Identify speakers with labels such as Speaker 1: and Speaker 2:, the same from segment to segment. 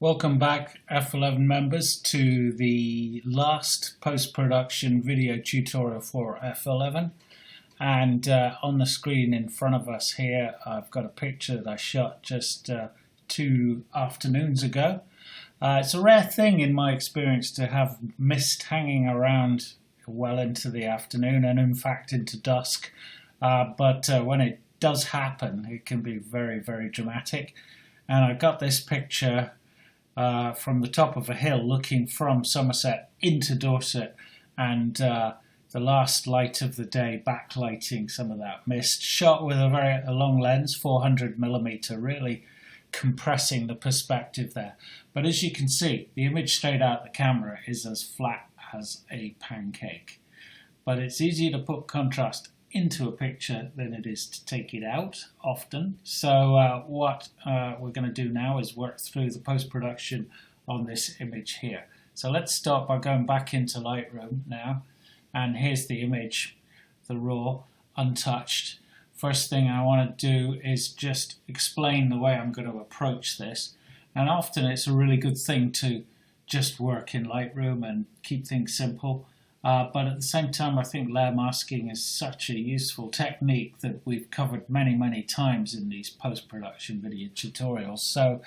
Speaker 1: Welcome back, F11 members, to the last post-production video tutorial for F11. And on the screen in front of us here, I've got a picture that I shot just 2 afternoons ago. It's a rare thing in my experience to have mist hanging around well into the afternoon and in fact into dusk. But when it does happen, it can be very, very dramatic. And I got this picture from the top of a hill looking from Somerset into Dorset, and the last light of the day backlighting some of that mist, shot with a long lens, 400mm, really compressing the perspective there. But as you can see, the image straight out the camera is as flat as a pancake. But it's easier to put contrast into a picture than it is to take it out often. So what we're going to do now is work through the post-production on this image here. So let's start by going back into Lightroom now, and here's the image, the raw, untouched. First thing I want to do is just explain the way I'm going to approach this, and often it's a really good thing to just work in Lightroom and keep things simple. But at the same time, I think layer masking is such a useful technique that we've covered many, many times in these post-production video tutorials. So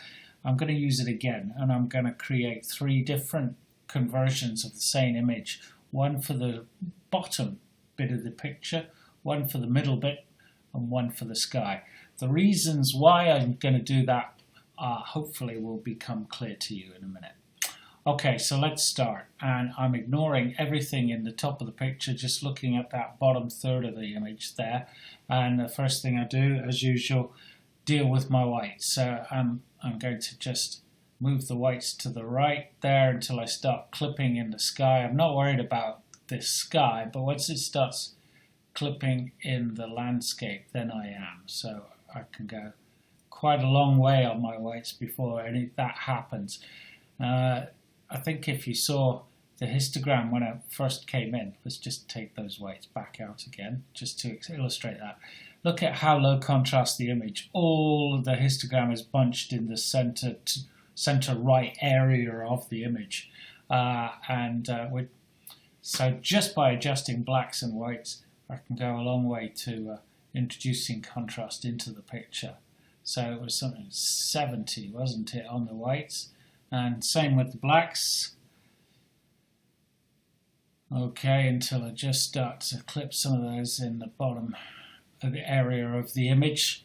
Speaker 1: I'm going to use it again, and I'm going to create 3 different conversions of the same image. One for the bottom bit of the picture, one for the middle bit, and one for the sky. The reasons why I'm going to do that hopefully will become clear to you in a minute. Okay, so let's start, and I'm ignoring everything in the top of the picture, just looking at that bottom third of the image there. And the first thing I do, as usual, deal with my whites. So I'm going to just move the whites to the right there until I start clipping in the sky. I'm not worried about this sky, but once it starts clipping in the landscape, then I am. So I can go quite a long way on my whites before any that happens. I think if you saw the histogram when it first came in, let's just take those whites back out again, just to illustrate that. Look at how low contrast the image. All the histogram is bunched in the center right area of the image. So just by adjusting blacks and whites, I can go a long way to introducing contrast into the picture. So it was something 70, wasn't it, on the whites? And same with the blacks. Okay, until I just start to clip some of those in the bottom of the area of the image.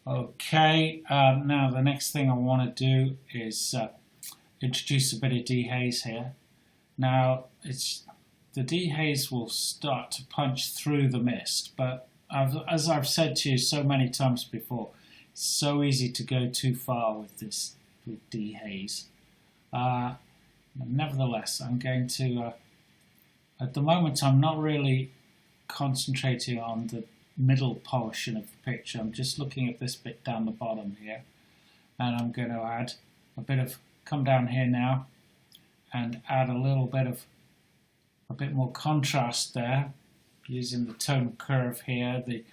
Speaker 1: Okay, now the next thing I want to do is introduce a bit of dehaze here. Now, the dehaze will start to punch through the mist, but as I've said to you so many times before, it's so easy to go too far with this dehaze. Nevertheless, I'm going to, at the moment I'm not really concentrating on the middle portion of the picture. I'm just looking at this bit down the bottom here, and I'm going to add a bit of, come down here now and add a bit more contrast there using the tone curve here, the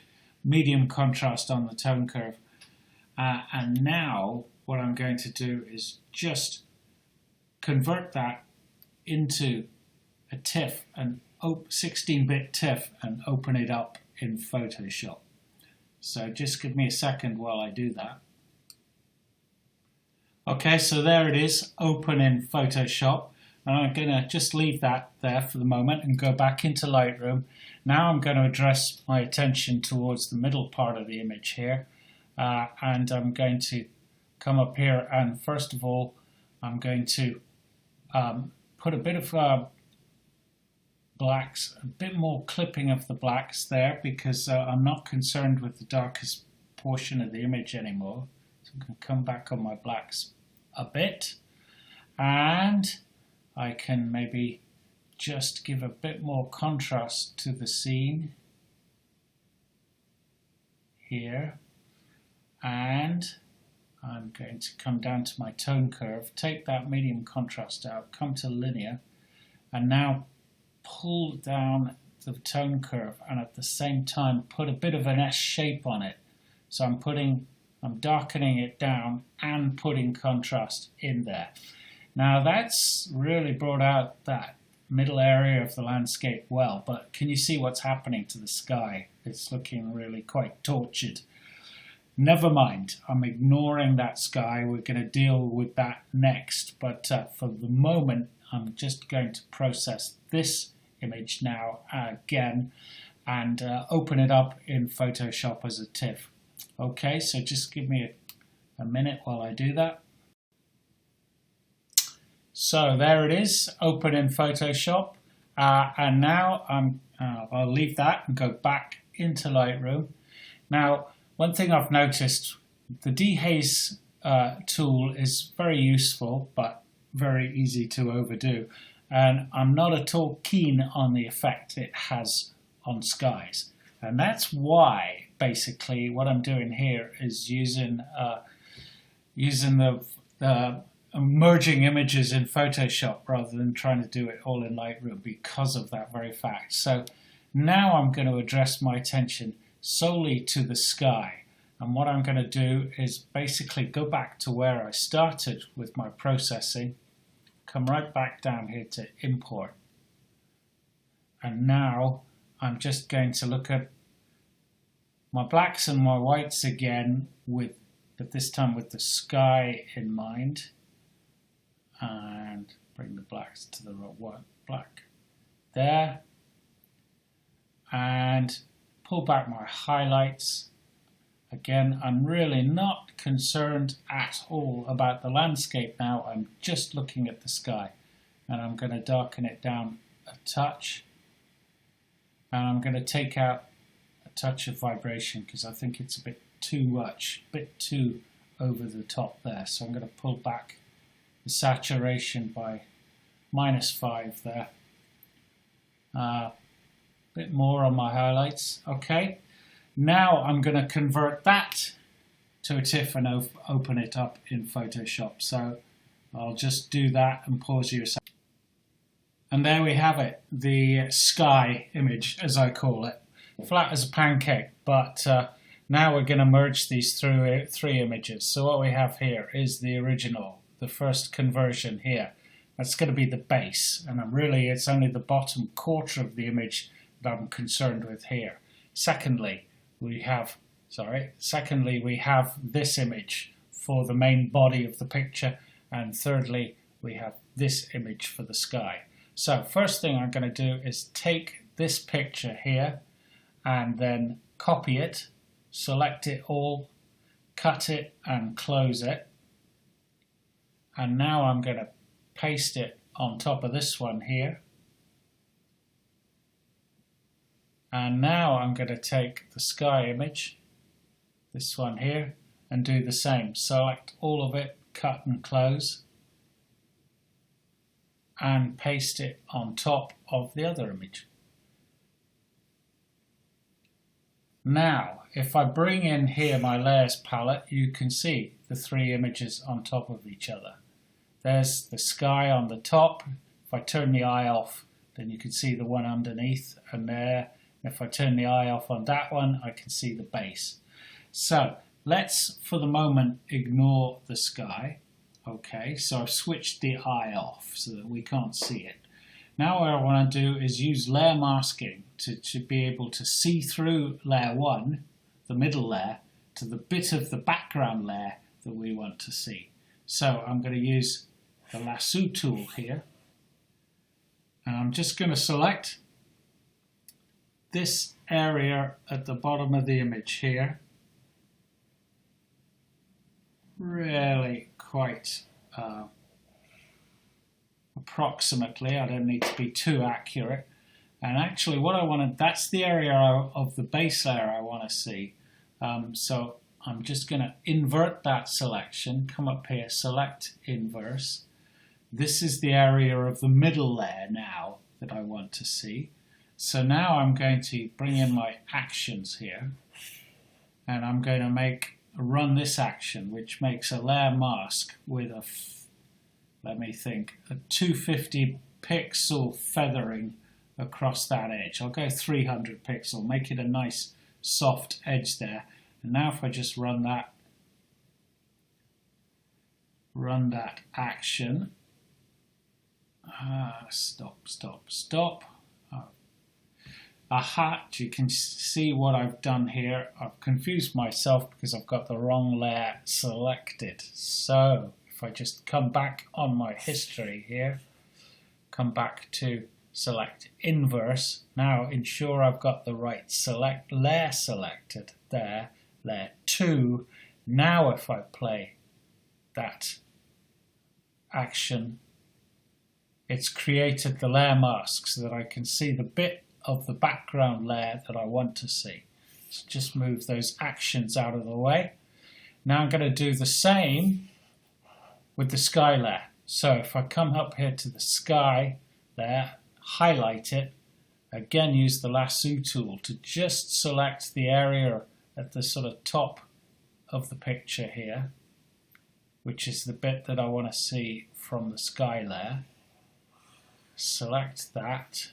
Speaker 1: medium contrast on the tone curve. And now what I'm going to do is just convert that into a TIFF, an 16-bit TIFF, and open it up in Photoshop. So just give me a second while I do that. Okay, so there it is, open in Photoshop. And I'm going to just leave that there for the moment and go back into Lightroom. Now I'm going to address my attention towards the middle part of the image here. And I'm going to come up here, and first of all I'm going to put a bit of blacks, a bit more clipping of the blacks there, because I'm not concerned with the darkest portion of the image anymore. So I'm going to come back on my blacks a bit, and I can maybe just give a bit more contrast to the scene here, and I'm going to come down to my tone curve, take that medium contrast out, come to linear, and now pull down the tone curve, and at the same time put a bit of an S shape on it. So I'm putting I'm darkening it down and putting contrast in there. Now that's really brought out that middle area of the landscape well, but can you see what's happening to the sky? It's looking really quite tortured. Never mind, I'm ignoring that sky. We're going to deal with that next, but for the moment I'm just going to process this image now again and open it up in Photoshop as a TIFF. Okay, so just give me a minute while I do that. So there it is, open in Photoshop, and now I'll leave that and go back into Lightroom. Now, one thing I've noticed, the dehaze tool is very useful, but very easy to overdo, and I'm not at all keen on the effect it has on skies. And that's why, basically, what I'm doing here is using the merging images in Photoshop rather than trying to do it all in Lightroom because of that very fact. So now I'm going to address my attention solely to the sky. And what I'm going to do is basically go back to where I started with my processing, come right back down here to import. And now I'm just going to look at my blacks and my whites again, but this time with the sky in mind. And bring the blacks to the white black there. And pull back my highlights. Again, I'm really not concerned at all about the landscape now. I'm just looking at the sky. And I'm going to darken it down a touch. And I'm going to take out a touch of vibration because I think it's a bit too much, a bit too over the top there. So I'm going to pull back the saturation by -5 there. Bit more on my highlights. Okay, now I'm going to convert that to a TIFF and open it up in Photoshop. So I'll just do that and pause you a second. And there we have it, the sky image, as I call it. Flat as a pancake, but now we're going to merge these three images. So what we have here is the original, the first conversion here. That's going to be the base, and it's only the bottom quarter of the image that I'm concerned with here. Secondly, we have this image for the main body of the picture, and thirdly, we have this image for the sky. So first thing I'm going to do is take this picture here and then copy it, select it all, cut it and close it. And now I'm going to paste it on top of this one here. And now I'm going to take the sky image, this one here, and do the same. Select all of it, cut and close, and paste it on top of the other image. Now, if I bring in here my layers palette, you can see the three images on top of each other. There's the sky on the top. If I turn the eye off, then you can see the one underneath, and there. If I turn the eye off on that one, I can see the base. So let's, for the moment, ignore the sky. Okay, so I've switched the eye off so that we can't see it. Now what I want to do is use layer masking to be able to see through layer 1, the middle layer, to the bit of the background layer that we want to see. So I'm going to use the lasso tool here, and I'm just going to select this area at the bottom of the image here. Really quite approximately, I don't need to be too accurate. And actually what I wanted, that's the area of the base layer I want to see. So I'm just going to invert that selection, come up here, select inverse. This is the area of the middle layer now that I want to see. So now I'm going to bring in my actions here, and I'm going to run this action, which makes a layer mask with a, let me think, a 250 pixel feathering across that edge. I'll go 300 pixel, make it a nice soft edge there. And now if I just run that run that action. Stop. Aha, you can see what I've done here. I've confused myself because I've got the wrong layer selected. So if I just come back on my history here, come back to select inverse. Now ensure I've got the right select layer selected there, layer 2. Now if I play that action, it's created the layer mask so that I can see the bit of the background layer that I want to see. So just move those actions out of the way. Now I'm going to do the same with the sky layer. So if I come up here to the sky layer, highlight it, again use the lasso tool to just select the area at the sort of top of the picture here, which is the bit that I want to see from the sky layer. Select that,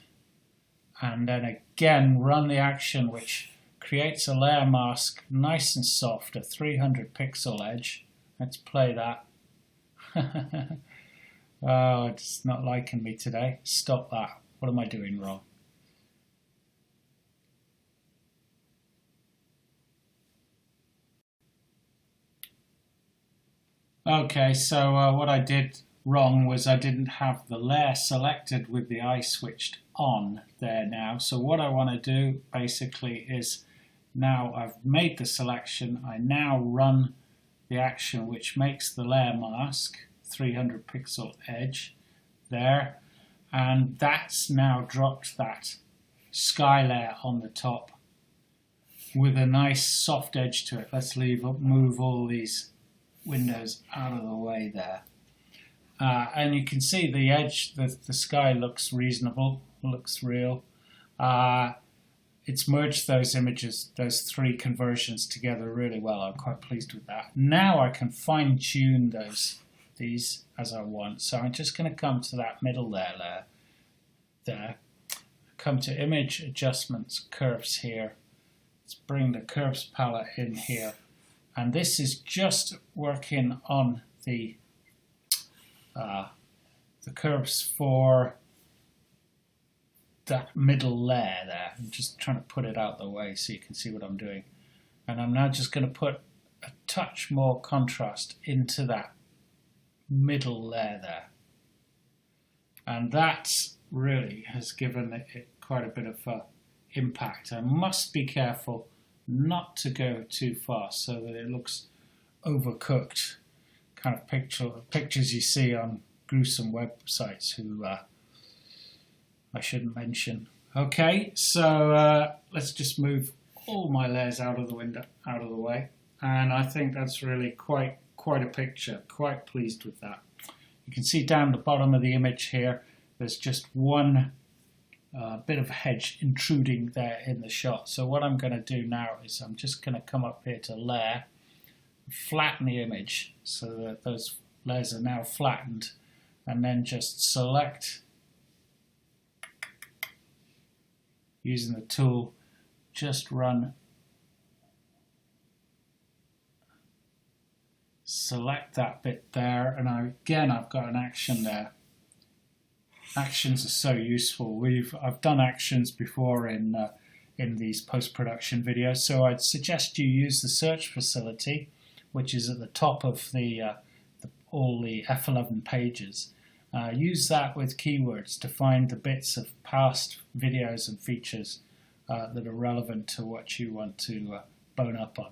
Speaker 1: and then again run the action which creates a layer mask nice and soft, a 300 pixel edge. Let's play that. Oh, it's not liking me today. Stop that. What am I doing wrong? Okay, so what I did wrong was I didn't have the layer selected with the eye switched on there now. So what I want to do basically is, now I've made the selection, I now run the action which makes the layer mask 300 pixel edge there, and that's now dropped that sky layer on the top with a nice soft edge to it. Let's move all these windows out of the way there. And you can see the edge, the sky looks reasonable, looks real. It's merged those images, those 3 conversions together really well. I'm quite pleased with that. Now I can fine tune these as I want. So I'm just going to come to that middle layer there. Come to image adjustments, curves here. Let's bring the curves palette in here. And this is just working on the curves for that middle layer there. I'm just trying to put it out of the way so you can see what I'm doing. And I'm now just going to put a touch more contrast into that middle layer there. And that really has given it quite a bit of impact. I must be careful not to go too fast so that it looks overcooked, kind of pictures you see on gruesome websites who I shouldn't mention. Okay, so let's just move all my layers out of the way, and I think that's really quite a picture. Quite pleased with that. You can see down the bottom of the image here, there's just one bit of hedge intruding there in the shot. So what I'm going to do now is I'm just going to come up here to layer, flatten the image so that those layers are now flattened, and then just select, using the tool, just select that bit there, and I've got an action there. Actions are so useful. I've done actions before in these post-production videos, so I'd suggest you use the search facility, which is at the top of all the F11 pages. Use that with keywords to find the bits of past videos and features that are relevant to what you want to bone up on.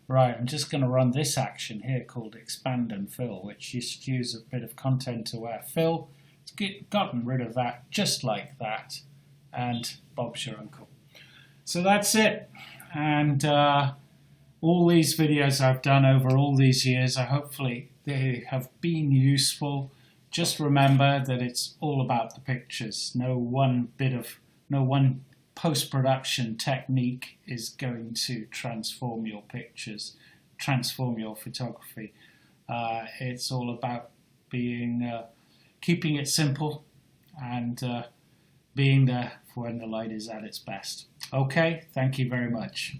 Speaker 1: Right, I'm just going to run this action here called expand and fill, which used to use a bit of content-aware fill. It's gotten rid of that just like that, and Bob's your uncle. So that's it, and all these videos I've done over all these years, hopefully they have been useful. Just remember that it's all about the pictures. No one post-production technique is going to transform your pictures, transform your photography. It's all about keeping it simple and being there for when the light is at its best. Okay, thank you very much.